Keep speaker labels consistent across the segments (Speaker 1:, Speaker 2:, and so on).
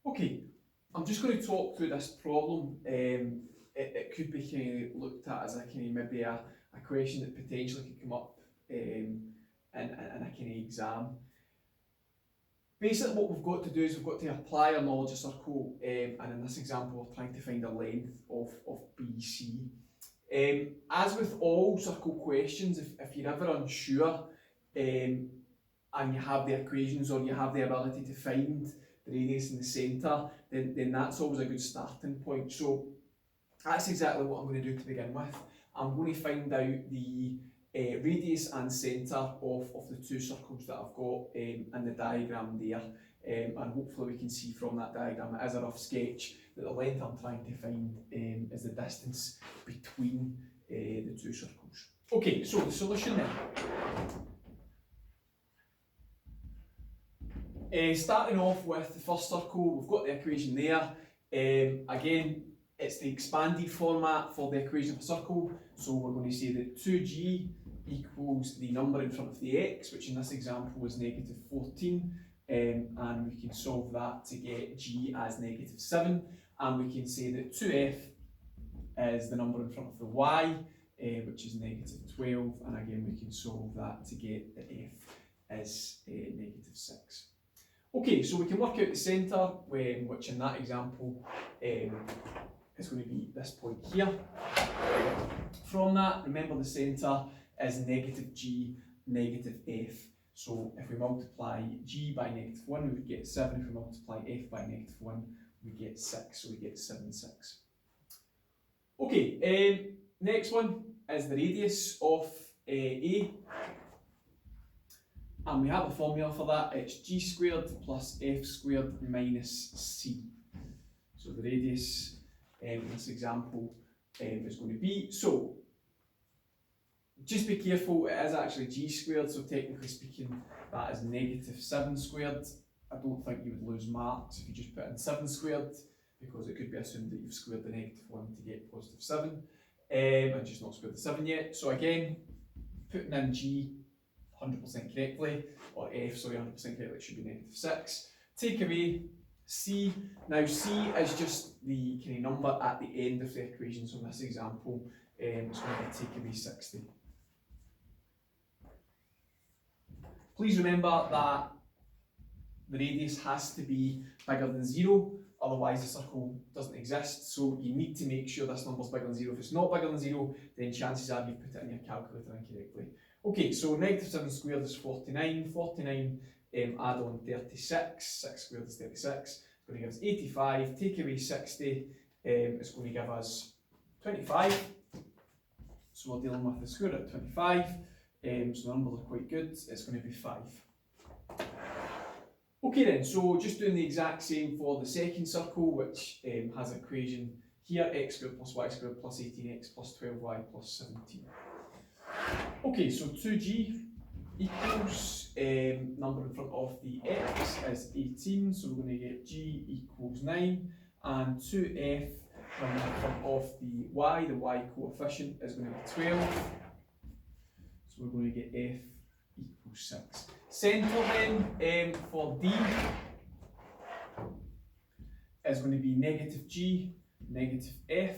Speaker 1: Okay, I'm just going to talk through this problem. It could be kind of looked at as a kind of maybe a question that potentially could come up in a kind of exam. Basically what we've got to do is we've got to apply our knowledge of circle, and in this example we're trying to find the length of BC. As with all circle questions, if you're ever unsure and you have the equations or you have the ability to find the radius in the centre, then that's always a good starting point. So that's exactly what I'm going to do to begin with. I'm going to find out the radius and centre of the two circles that I've got in the diagram there, and hopefully we can see from that diagram, as a rough sketch, that the length I'm trying to find is the distance between the two circles. Okay, so the solution then. Starting off with the first circle, we've got the equation there. Again, it's the expanded format for the equation of a circle, so we're going to say that 2g equals the number in front of the x, which in this example was negative 14, and we can solve that to get g as negative 7, and we can say that 2f is the number in front of the y, which is negative 12, and again we can solve that to get the f as negative 6. Okay, so we can work out the centre, which in that example is going to be this point here. From that, remember the centre is negative g, negative f. So if we multiply g by negative 1, we would get 7. If we multiply f by negative 1, we get 6. So we get 7, 6. Okay, next one is the radius of A. And we have a formula for that. It's g squared plus f squared minus c. So the radius in this example is going to be, so just be careful, it is actually g squared, so technically speaking that is negative 7 squared. I don't think you would lose marks if you just put in 7 squared, because it could be assumed that you've squared the negative 1 to get positive 7, and just not squared the 7 yet. So again, putting in g 100% correctly, or f, sorry, 100% correctly, it should be negative 6. Take away c. Now c is just the kind of number at the end of the equation, so in this example it's going to be take away 60. Please remember that the radius has to be bigger than 0, otherwise the circle doesn't exist, so you need to make sure this number is bigger than 0. If it's not bigger than 0, then chances are you've put it in your calculator incorrectly. Okay, so negative 7 squared is 49, 49 add on 36, 6 squared is 36, it's going to give us 85, take away 60, it's going to give us 25, so we're dealing with the square root of 25, so the numbers are quite good, it's going to be 5. Okay then, so just doing the exact same for the second circle, which has an equation here, x squared plus y squared plus 18x plus 12y plus 17. Okay, so 2g equals, number in front of the x is 18, so we're going to get g equals 9, and 2f number in front of the y coefficient is going to be 12, so we're going to get f equals 6. Centre then for d is going to be negative g, negative f.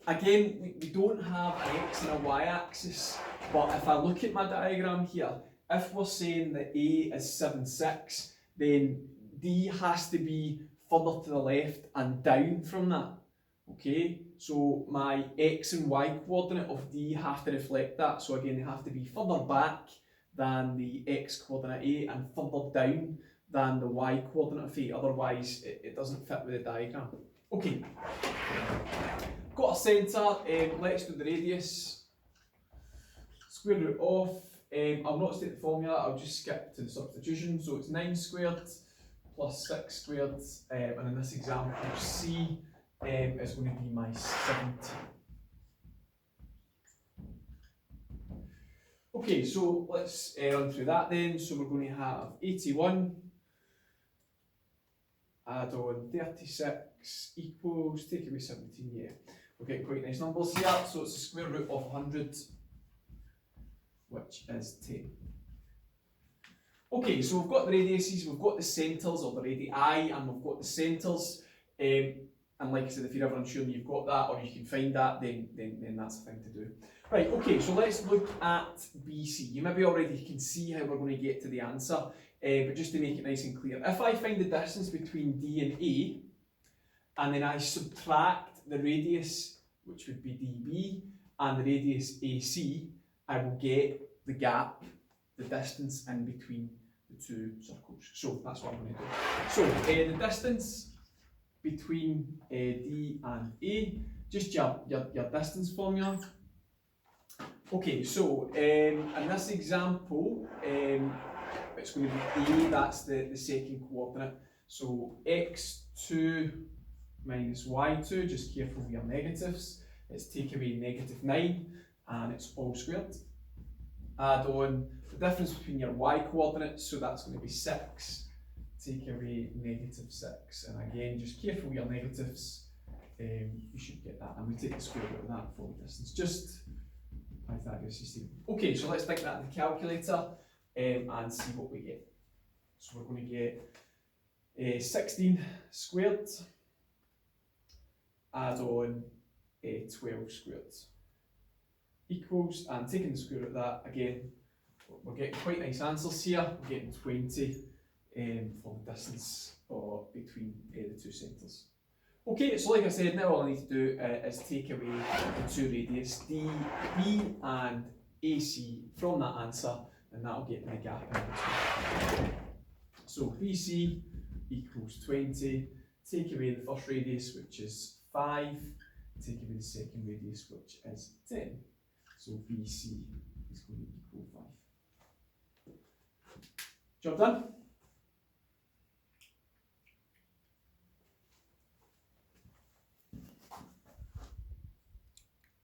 Speaker 1: Again, we don't have an x and a y axis, but if I look at my diagram here, if we're saying that A is 7, 6, then D has to be further to the left and down from that. Okay, so my x and y coordinate of D have to reflect that, so again they have to be further back than the x coordinate A and further down than the y coordinate of A, otherwise it doesn't fit with the diagram. Okay. Got a centre, let's do the radius. Square root of, I'll not state the formula, I'll just skip to the substitution. So it's 9 squared plus 6 squared, and in this example c is going to be my 70. Okay, so let's run through that then. So we're going to have 81, add on 36 equals, take away 17, yeah. We're getting quite nice numbers here, so it's the square root of 100, which is 10. Okay, so we've got the radiuses, we've got the centres or the radii, and we've got the centres. And like I said, if you're ever unsure and you've got that, or you can find that, then that's the thing to do. Right, okay, so let's look at BC. You maybe already can see how we're going to get to the answer, but just to make it nice and clear. If I find the distance between D and A, and then I subtract the radius, which would be DB, and the radius AC, I will get the gap, the distance in between the two circles. So that's what I'm going to do. So the distance between D and A, just your distance formula. Okay, so in this example, it's going to be A, that's the second coordinate. So x2 minus y2, just careful with your negatives. Let's take away -9 and it's all squared. Add on the difference between your y coordinates, so that's going to be 6. Take away -6, and again, just careful with your negatives. You should get that, and we take the square root of that for the distance. Just Pythagoras theorem. Okay, so let's stick that in the calculator and see what we get. So we're going to get 16 squared, add on 12 squared, equals, and taking the square root of that, again, we're getting quite nice answers here. We're getting 20 for the distance between the two centres. Okay, so like I said, now all I need to do is take away the two radius, DB and AC, from that answer, and that'll get me the gap in between. So BC equals 20, take away the first radius, which is 5, take away the second radius, which is 10. So BC is going to equal 5. Job done.